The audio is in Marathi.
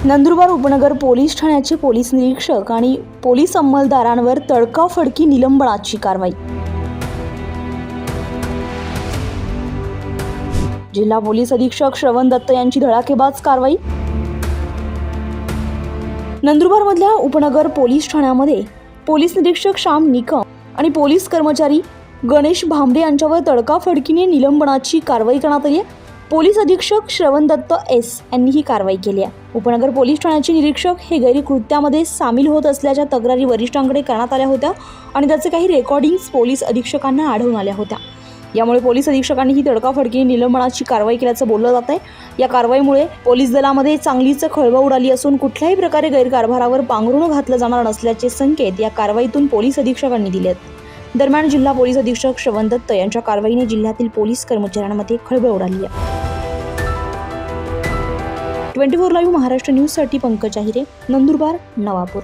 नंदुरबार उपनगर पोलीस ठाण्याचे पोलीस निरीक्षक आणि पोलीस अंमलदारांवर तडकाफडकी निलंबनाची कारवाई। जिल्हा पोलीस अधीक्षक श्रवण दत्त यांची धडाकेबाज कारवाई। नंदुरबारमधल्या उपनगर पोलीस ठाण्यामध्ये पोलीस निरीक्षक श्याम निकम आणि पोलीस कर्मचारी गणेश भांबरे यांच्यावर तडकाफडकीने निलंबनाची कारवाई करण्यात आली आहे। पोलीस अधीक्षक श्रवण दत्त एस यांनी ही कारवाई केली आहे। उपनगर पोलीस ठाण्याचे निरीक्षक हे गैरकृत्यामध्ये सामील होत असल्याच्या तक्रारी वरिष्ठांकडे करण्यात आल्या होत्या आणि त्याचे काही रेकॉर्डिंग्स पोलीस अधीक्षकांना आढळून आल्या होत्या। यामुळे पोलीस अधीक्षकांनी ही तडकाफडकीने निलंबनाची कारवाई केल्याचं बोललं जात आहे। या कारवाईमुळे पोलीस दलामध्ये चांगलीच खळबळ उडाली असून कुठल्याही प्रकारे गैरकारभारावर पांघरुण घातलं जाणार नसल्याचे संकेत या कारवाईतून पोलीस अधीक्षकांनी दिले आहेत। दरम्यान जिल्हा पोलीस अधीक्षक श्रवण दत्त यांच्या कारवाईने जिल्ह्यातील पोलीस कर्मचाऱ्यांमध्ये खळबळ उडाली आहे। 24 लाईव्ह महाराष्ट्र न्यूजसाठी पंकज आहिरे, नंदुरबार, नवापूर।